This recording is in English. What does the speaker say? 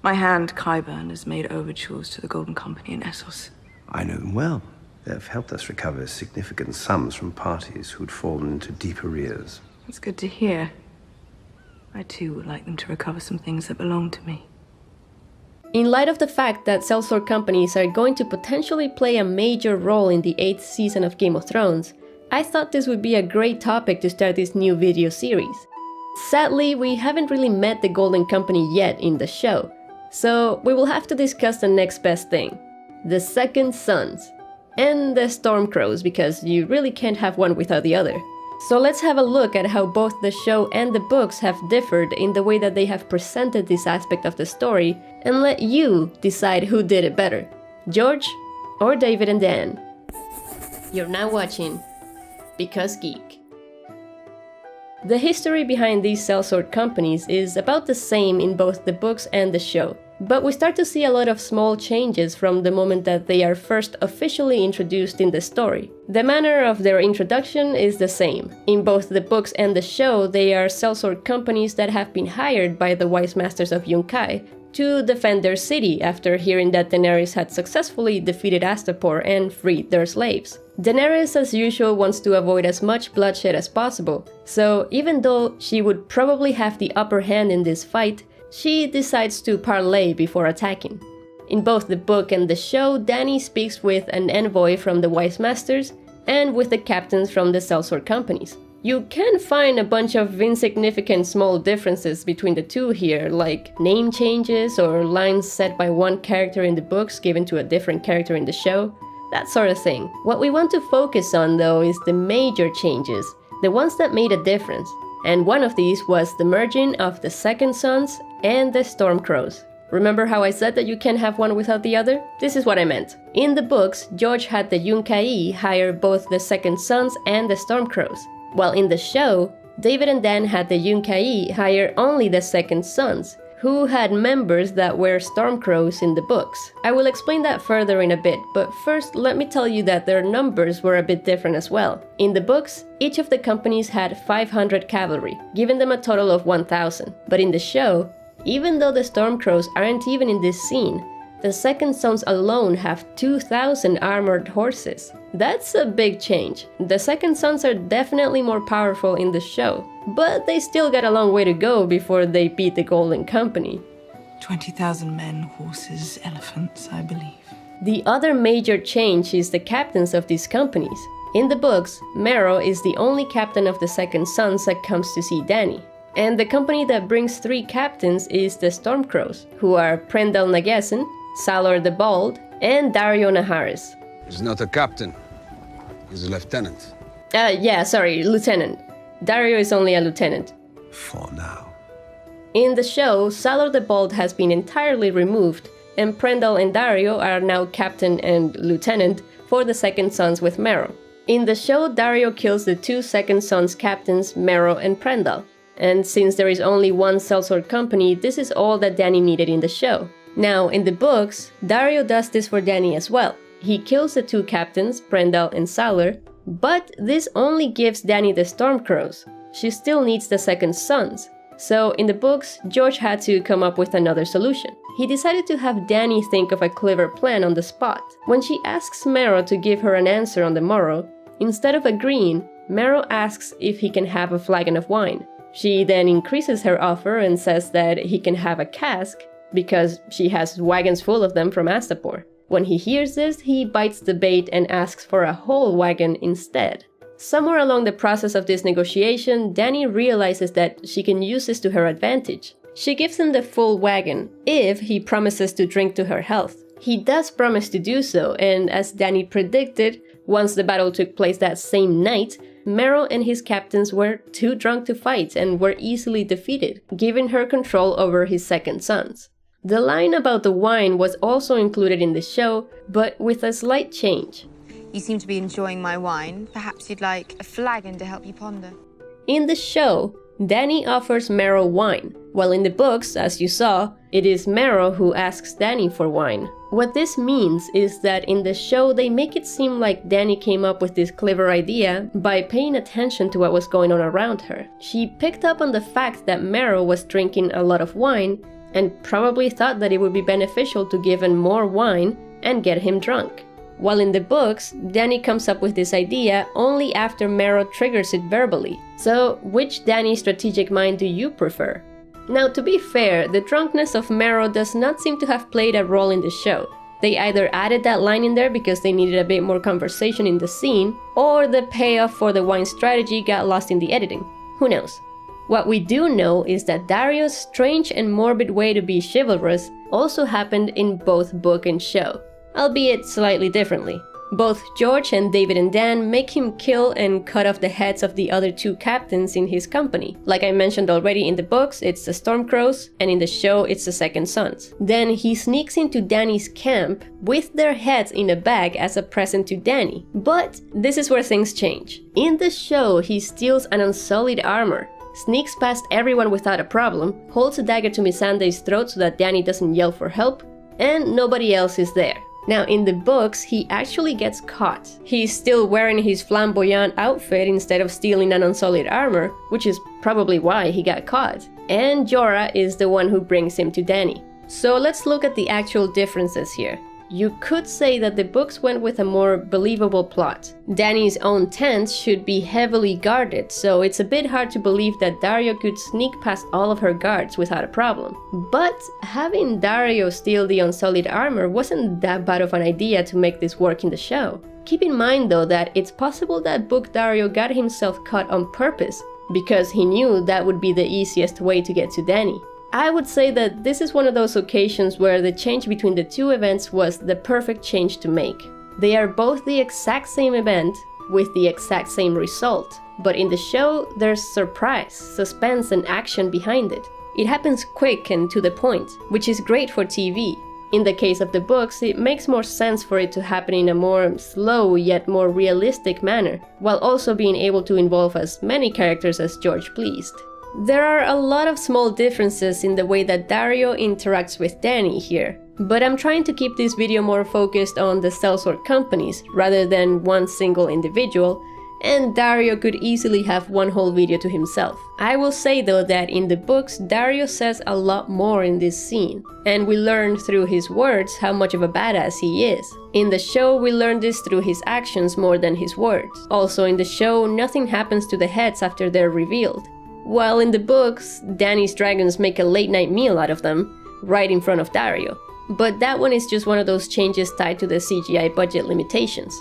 My hand, Qyburn, has made overtures to the Golden Company in Essos. I know them well. They've helped us recover significant sums from parties who'd fallen into deep arrears. It's good to hear. I too would like them to recover some things that belong to me. In light of the fact that Sellsword companies are going to potentially play a major role in the 8th season of Game of Thrones, I thought this would be a great topic to start this new video series. Sadly, we haven't really met the Golden Company yet in the show, so we will have to discuss the next best thing. The Second Sons. And the Stormcrows, because you really can't have one without the other. So let's have a look at how both the show and the books have differed in the way that they have presented this aspect of the story, and let you decide who did it better, George or David and Dan. You're now watching Because Geek. The history behind these Sellsword companies is about the same in both the books and the show, but we start to see a lot of small changes from the moment that they are first officially introduced in the story. The manner of their introduction is the same. In both the books and the show, they are Sellsword companies that have been hired by the Wise Masters of Yunkai to defend their city after hearing that Daenerys had successfully defeated Astapor and freed their slaves. Daenerys, as usual, wants to avoid as much bloodshed as possible, so even though she would probably have the upper hand in this fight, she decides to parley before attacking. In both the book and the show, Dany speaks with an envoy from the Wise Masters and with the captains from the Sellsword companies. You can find a bunch of insignificant small differences between the two here, like name changes or lines said by one character in the books given to a different character in the show, that sort of thing. What we want to focus on though is the major changes, the ones that made a difference. And one of these was the merging of the Second Sons and the Stormcrows. Remember how I said that you can't have one without the other? This is what I meant. In the books, George had the Yunkai hire both the Second Sons and the Stormcrows, while in the show, David and Dan had the Yunkai hire only the Second Sons, who had members that were Stormcrows in the books. I will explain that further in a bit, but first let me tell you that their numbers were a bit different as well. In the books, each of the companies had 500 cavalry, giving them a total of 1,000. But in the show, even though the Stormcrows aren't even in this scene, the Second Sons alone have 2,000 armored horses. That's a big change. The Second Sons are definitely more powerful in the show, but they still got a long way to go before they beat the Golden Company. 20,000 men, horses, elephants, I believe. The other major change is the captains of these companies. In the books, Mero is the only captain of the Second Sons that comes to see Dany. And the company that brings 3 captains is the Stormcrows, who are Prendal Nagesen, Salor the Bald, and Dario Naharis. He's not a captain. He's a lieutenant. Lieutenant. Dario is only a lieutenant. For now. In the show, Salor the Bald has been entirely removed, and Prendal and Dario are now captain and lieutenant for the Second Sons with Mero. In the show, Dario kills the 2 Second Sons captains, Mero and Prendal. And since there is only one Sellsword company, this is all that Dany needed in the show. Now, in the books, Dario does this for Dany as well. He kills the 2 captains, Prendal and Salor, but this only gives Dany the Stormcrows. She still needs the Second Sons. So in the books, George had to come up with another solution. He decided to have Dany think of a clever plan on the spot. When she asks Mero to give her an answer on the morrow, instead of agreeing, Mero asks if he can have a flagon of wine. She then increases her offer and says that he can have a cask, because she has wagons full of them from Astapor. When he hears this, he bites the bait and asks for a whole wagon instead. Somewhere along the process of this negotiation, Dany realizes that she can use this to her advantage. She gives him the full wagon, if he promises to drink to her health. He does promise to do so, and as Dany predicted, once the battle took place that same night, Mero and his captains were too drunk to fight and were easily defeated, giving her control over his Second Sons. The line about the wine was also included in the show, but with a slight change. You seem to be enjoying my wine. Perhaps you'd like a flagon to help you ponder. In the show, Dany offers Mero wine, while in the books, as you saw, it is Mero who asks Dany for wine. What this means is that in the show they make it seem like Dany came up with this clever idea by paying attention to what was going on around her. She picked up on the fact that Mero was drinking a lot of wine, and probably thought that it would be beneficial to give him more wine and get him drunk. While in the books, Dany comes up with this idea only after Marrow triggers it verbally. So, which Dany strategic mind do you prefer? Now, to be fair, the drunkenness of Marrow does not seem to have played a role in the show. They either added that line in there because they needed a bit more conversation in the scene, or the payoff for the wine strategy got lost in the editing. Who knows? What we do know is that Dario's strange and morbid way to be chivalrous also happened in both book and show, albeit slightly differently. Both George and David and Dan make him kill and cut off the heads of the other 2 captains in his company. Like I mentioned already, in the books it's the Stormcrows, and in the show it's the Second Sons. Then he sneaks into Dany's camp with their heads in a bag as a present to Dany. But this is where things change. In the show, he steals an unsullied armor, sneaks past everyone without a problem, holds a dagger to Missandei's throat so that Dany doesn't yell for help, and nobody else is there. Now, in the books, he actually gets caught. He's still wearing his flamboyant outfit instead of stealing an unsullied armor, which is probably why he got caught. And Jorah is the one who brings him to Dany. So let's look at the actual differences here. You could say that the books went with a more believable plot. Dany's own tent should be heavily guarded, so it's a bit hard to believe that Daario could sneak past all of her guards without a problem. But having Daario steal the unsullied armor wasn't that bad of an idea to make this work in the show. Keep in mind though that it's possible that Book Daario got himself caught on purpose, because he knew that would be the easiest way to get to Dany. I would say that this is one of those occasions where the change between the 2 events was the perfect change to make. They are both the exact same event with the exact same result, but in the show there's surprise, suspense and action behind it. It happens quick and to the point, which is great for TV. In the case of the books, it makes more sense for it to happen in a more slow yet more realistic manner, while also being able to involve as many characters as George pleased. There are a lot of small differences in the way that Daario interacts with Dany here, but I'm trying to keep this video more focused on the Sellsword companies rather than one single individual, and Daario could easily have one whole video to himself. I will say though that in the books, Daario says a lot more in this scene, and we learn through his words how much of a badass he is. In the show, we learn this through his actions more than his words. Also in the show, nothing happens to the heads after they're revealed. While in the books, Dany's dragons make a late night meal out of them, right in front of Daario. But that one is just one of those changes tied to the CGI budget limitations.